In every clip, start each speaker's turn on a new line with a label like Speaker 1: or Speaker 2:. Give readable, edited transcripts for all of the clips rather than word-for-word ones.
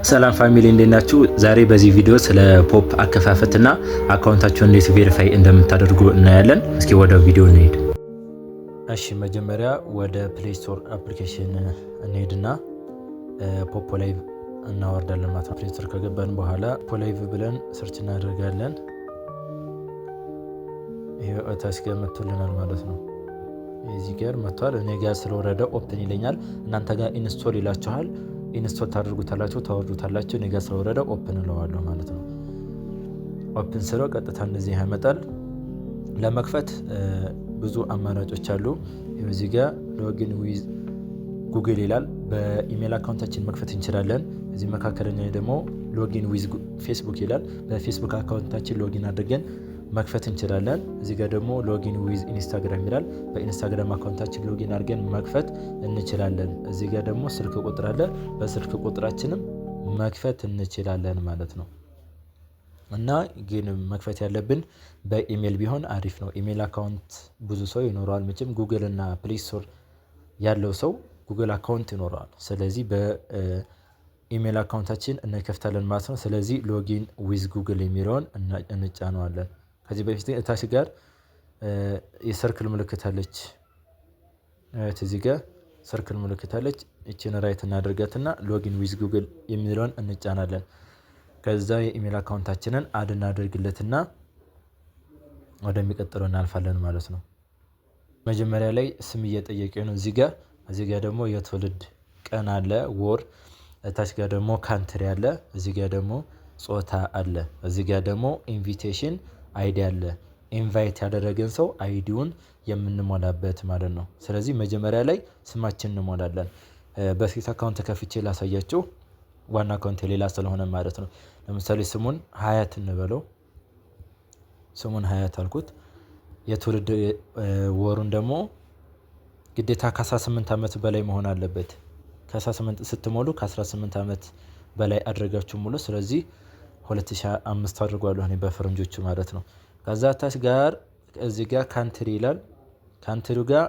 Speaker 1: ሰላም ፋሚሊ እንዴት ናችሁ? ዛሬ በዚህ ቪዲዮ ስለ ፖፕ አከፋፈትና አካውንታችሁን እንዴት ቬሪፋይ እንደምታደርጉ እናያለን። እስኪ ወደ ቪዲዮ እንሄድ። እሺ መጀመሪያ ወደ ፕሌይ ስቶር አፕሊኬሽን እንሄድና ፖፕ ላይቭ እናወርዳለን ማለት ነው። ፕሌይ ስቶር ከገባን በኋላ ፖፕ ላይቭ ብለን ሰርች እናደርጋለን። ይሄ እታች ጋር መጥቶልናል ማለት ነው። እዚህ ጋር መጥቷል። እኔ ጋር ስለወረደ ኦፕን ይለኛል። እናንተ ጋር ኢንስቶል ይላችኋል። ኢንስቶል ታደርጉታላችሁ፣ ታወርዱታላችሁ። እኔ ጋር ስለወረደ ኦፕን እለዋለሁ ማለት ነው። ኦፕን ስለው ቀጥታ እንደዚህ ያመጣል። ለመክፈት ብዙ አማራጮች አሉ። እዚህ ጋር ሎጊን ዊዝ ጉግል ይላል። በኢሜል አካውንታችን መክፈት እንችላለን። እዚህ መካከለኛ ደግሞ ሎጊን ዊዝ ፌስቡክ ይላል። በፌስቡክ አካውንታችን ሎጊን አድርገን መክፈት እንችላለን። እዚህ ጋር ደግሞ ሎጊን ዊዝ ኢንስታግራም ይላል። በኢንስታግራም አካውንታችን ሎጊን አድርገን መክፈት እንችላለን። እዚህ ጋር ደግሞ ስልክ ቁጥር አለ። በስልክ ቁጥራችንም መክፈት እንችላለን ማለት ነው። እና ግን መክፈት ያለብን በኢሜል ቢሆን አሪፍ ነው። ኢሜል አካውንት ብዙ ሰው ይኖረዋል። መቼም ጉግል እና ፕሌይ ስቶር ያለው ሰው ጉግል አካውንት ይኖረዋል። ስለዚህ በኢሜል አካውንታችን እንከፍታለን ማለት ነው። ስለዚህ ሎጊን ዊዝ ጉግል የሚለውን እንጫነዋለን። ከዚህ በፊት እታች ጋር የሰርክል ምልክት አለች። እዚህ ጋር ሰርክል ምልክት አለች። እቺን ራይት እናደርጋትና ሎጊን ዊዝ ጉግል የሚለውን እንጫናለን። ከዛ የኢሜል አካውንታችንን አድ እናደርግለትና ወደሚቀጥለው እናልፋለን ማለት ነው። መጀመሪያ ላይ ስም እየጠየቀ ነው። እዚህ ጋር ደግሞ የትውልድ ቀን አለ፣ ወር። እታች ጋር ደግሞ ካንትሪ አለ። እዚህ ጋር ደግሞ ጾታ አለ። እዚህ ጋር ደግሞ ኢንቪቴሽን አይዲ አለ። ኢንቫይት ያደረገን ሰው አይዲውን የምንሞላበት ማለት ነው። ስለዚህ መጀመሪያ ላይ ስማችን እንሞላለን። በፊት አካውንት ከፍቼ ላሳያችሁ፣ ዋና አካውንት ሌላ ስለሆነ ማለት ነው። ለምሳሌ ስሙን ሀያት እንበለው። ስሙን ሀያት አልኩት። የትውልድ ወሩን ደግሞ ግዴታ ከ18 ዓመት በላይ መሆን አለበት። ከ18 ስትሞሉ ከ18 ዓመት በላይ አድርጋችሁ ሙሉ። ስለዚህ 2005 አድርጓለሁ እኔ በፈረንጆቹ ማለት ነው። ከዛ ታች ጋር እዚህ ጋር ካንትሪ ይላል። ካንትሪው ጋር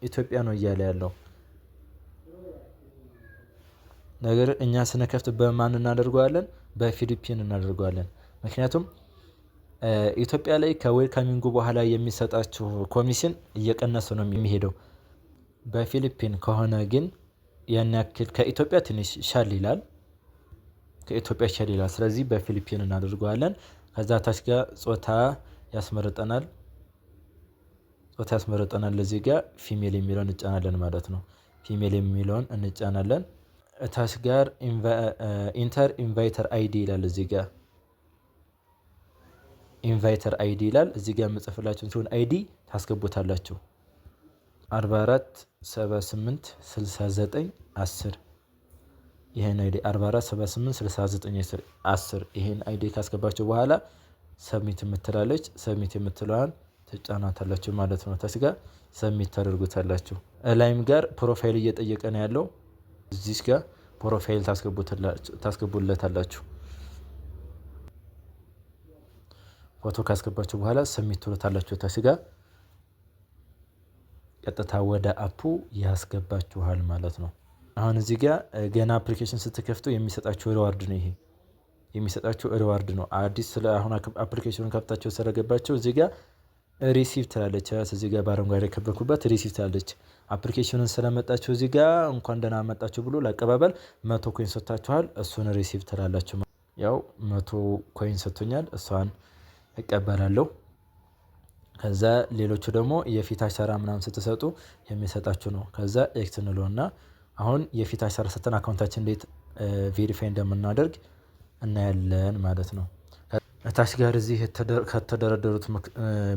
Speaker 1: ኢትዮጵያ ነው እያለ ያለው ነገር። እኛ ስንከፍት በማን እናደርገዋለን? በፊሊፒን እናደርገዋለን። ምክንያቱም ኢትዮጵያ ላይ ከዌልካሚንጉ በኋላ የሚሰጣችሁ ኮሚሽን እየቀነሰ ነው የሚሄደው። በፊሊፒን ከሆነ ግን ያን ያክል ከኢትዮጵያ ትንሽ ሻል ይላል። ስለዚህ በፊሊፒን እናደርገዋለን። ከዛ ታች ጋር ጾታ ያስመርጠናል። እዚህ ጋር ፊሜል የሚለውን እንጫናለን ማለት ነው። ፊሜል የሚለውን እንጫናለን። ታች ጋር ኢንተር ኢንቫይተር አይዲ ይላል። እዚህ ጋር ኢንቫይተር አይዲ ይላል። እዚህ ጋር የምጽፍላችሁን ሲሆን አይዲ ታስገቡታላችሁ። 44 78 69 10 ይሄን አይዲ 44 78 69 10 ይሄን አይዲ ካስገባችሁ በኋላ ሰብሚት የምትላለች። ሰብሚት የምትለዋን ትጫናታላችሁ ማለት ነው። ታች ጋር ሰብሚት ታደርጉታላችሁ። ላይም ጋር ፕሮፋይል እየጠየቀ ነው ያለው። እዚህ ጋር ፕሮፋይል ታስገቡለታላችሁ። ፎቶ ካስገባችሁ በኋላ ሰብሚት ትሉታላችሁ። ታች ጋር ቀጥታ ወደ አፑ ያስገባችኋል ማለት ነው። አሁን እዚህ ጋር ገና አፕሊኬሽን ስትከፍቱ የሚሰጣችሁ ሪዋርድ ነው። ይሄ የሚሰጣችሁ ሪዋርድ ነው። አዲስ ስለ አሁን አፕሊኬሽኑን ከፍታችሁ ስለገባችሁ እዚህ ጋር ሪሲቭ ትላለች። እዚህ ጋር በአረንጓዴ የከበኩበት ሪሲቭ ትላለች። አፕሊኬሽኑን ስለመጣችሁ እዚህ ጋር እንኳን ደህና መጣችሁ ብሎ ለአቀባበል 100 ኮይን ሰጥታችኋል። እሱን ሪሲቭ ትላላችሁ። ያው 100 ኮይን ሰጥቶኛል፣ እሷን እቀበላለሁ። ከዛ ሌሎቹ ደግሞ የፊት አሻራ ምናምን ስትሰጡ የሚሰጣችሁ ነው። ከዛ ኤክስ እንለውና አሁን የፊት አሻራ ሰጥተን አካውንታችን እንዴት ቬሪፋይ እንደምናደርግ እናያለን ማለት ነው። እታች ጋር እዚህ ከተደረደሩት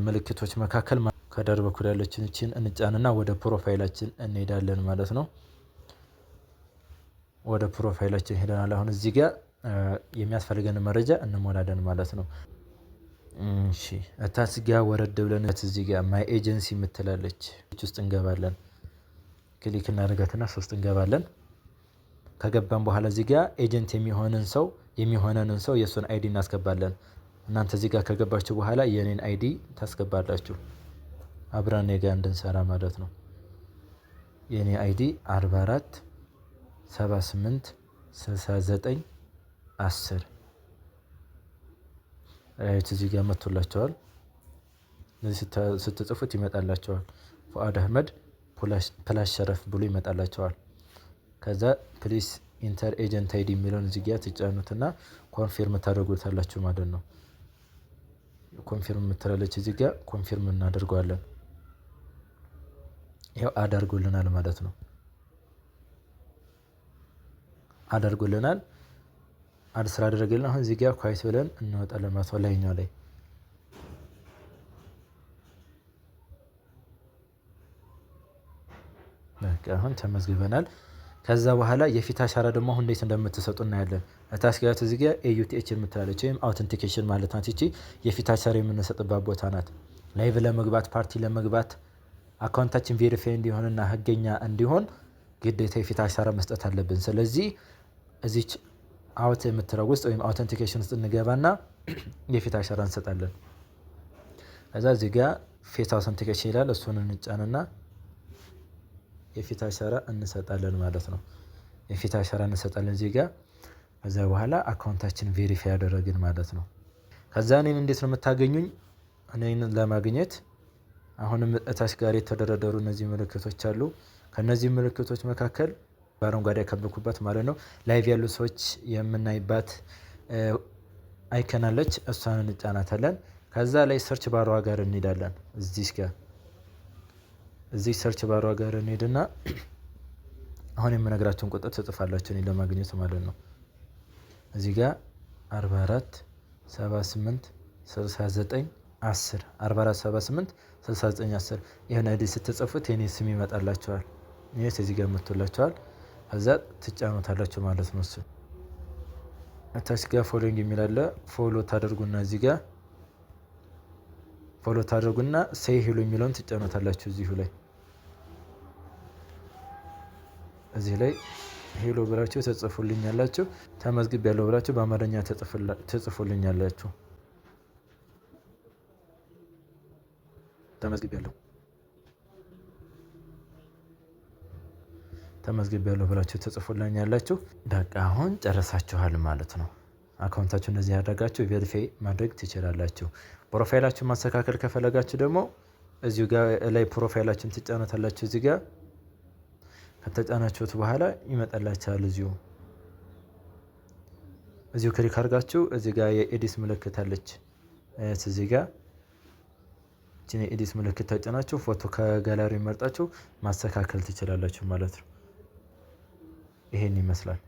Speaker 1: ምልክቶች መካከል ከዳር በኩል ያለችን እችን እንጫንና ወደ ፕሮፋይላችን እንሄዳለን ማለት ነው። ወደ ፕሮፋይላችን ሄደናል። አሁን እዚህ ጋር የሚያስፈልገን መረጃ እንሞላለን ማለት ነው። እሺ እታች ጋር ወረድ ብለን እዚህ ጋር ማይ ኤጀንሲ የምትላለች ውስጥ እንገባለን። ክሊክ እናደርጋትና 3 እንገባለን። ከገባን በኋላ እዚህ ጋር ኤጀንት የሚሆነንን ሰው የሱን አይዲ እናስገባለን። እናንተ እዚህ ጋር ከገባችሁ በኋላ የኔን አይዲ ታስገባላችሁ፣ አብረን ጋር እንድንሰራ ማለት ነው። የኔ አይዲ 44 78 69 10 እዚህ ጋር መጥቶላቸዋል። እነዚህ ስትጽፉት ይመጣላቸዋል። ፉአድ አህመድ ፕላስ ሸረፍ ብሎ ይመጣላቸዋል። ከዛ ፕሊስ ኢንተር ኤጀንት አይዲ የሚለውን እዚህ ጋር ትጫኑትና ኮንፊርም ታደርጉታላችሁ ማለት ነው። ኮንፊርም የምትላለች እዚህ ጋር ኮንፊርም እናደርገዋለን። ይኸው አዳርጎልናል ማለት ነው። አዳርጎልናል። አድ ስላደረገልን አሁን እዚህ ጋር ኳይት ብለን እንወጣለን ማለት ነው። ላይኛው ላይ በቃ አሁን ተመዝግበናል። ከዛ በኋላ የፊት አሻራ ደግሞ አሁን እንዴት እንደምትሰጡ እናያለን። እታች ጋር እዚህ ጋር ኤዩቲኤች የምትላለች ወይም አውተንቲኬሽን ማለት ናት። ይቺ የፊት አሻራ የምንሰጥባት ቦታ ናት። ላይቭ ለመግባት ፓርቲ ለመግባት አካውንታችን ቬሪፋይ እንዲሆንና ህገኛ እንዲሆን ግዴታ የፊት አሻራ መስጠት አለብን። ስለዚህ እዚች አውት የምትለው ውስጥ ወይም አውተንቲኬሽን ውስጥ እንገባና የፊት አሻራ እንሰጣለን። ከዛ እዚህ ጋር ፌስ አውተንቲኬሽን ይላል። እሱን እንጫንና የፊት አሻራ እንሰጣለን ማለት ነው። የፊት አሻራ እንሰጣለን እዚህ ጋር። ከዛ በኋላ አካውንታችን ቬሪፋይ ያደረግን ማለት ነው። ከዛ እኔን እንዴት ነው የምታገኙኝ? እኔን ለማግኘት አሁንም እታች ጋር የተደረደሩ እነዚህ ምልክቶች አሉ። ከነዚህ ምልክቶች መካከል በአረንጓዴ ያከበኩበት ማለት ነው ላይቭ ያሉ ሰዎች የምናይባት አይከናለች። እሷን እንጫናታለን። ከዛ ላይ ሰርች ባሯ ጋር እንሄዳለን። እዚህ ሰርች ባሯ ጋር እንሄድና አሁን የምነግራችሁን ቁጥር ትጽፋላችሁ እኔን ለማግኘት ማለት ነው። እዚህ ጋር 44 78 69 10 44 78 69 10 ይሄን አይዲ ስትጽፉት የኔ ስም ይመጣላችኋል። ይሄስ እዚህ ጋር መጥቶላችኋል። ከዛ ትጫኑታላችሁ ማለት ነው። እሱ እታች ጋር ፎሎዊንግ የሚል አለ። ፎሎ ታደርጉና እዚህ ጋር ፎሎ ታደርጉና ሴይ ሄሎ የሚለውን ትጫኑታላችሁ። እዚህ ላይ ሄሎ ብላችሁ ትጽፉልኛላችሁ። ተመዝግብ ያለው ብላችሁ በአማርኛ ትጽፉልኛላችሁ። ተመዝግብ ያለው ብላችሁ ትጽፉልኛላችሁ። በቃ አሁን ጨረሳችኋል ማለት ነው። አካውንታችሁ እንደዚህ ያደረጋችሁ ቬሪፋይ ማድረግ ትችላላችሁ። ፕሮፋይላችሁን ማስተካከል ከፈለጋችሁ ደግሞ እዚሁ ጋር ላይ ፕሮፋይላችሁን ትጫኑታላችሁ። እዚህ ጋር ከተጫናችሁት በኋላ ይመጣላችኋል። እዚሁ ክሊክ አድርጋችሁ እዚህ ጋር የኤዲት ምልክት አለች። እዚህ ጋር እቺን የኤዲት ምልክት ተጭናችሁ ፎቶ ከጋላሪ መርጣችሁ ማስተካከል ትችላላችሁ ማለት ነው። ይሄን ይመስላል።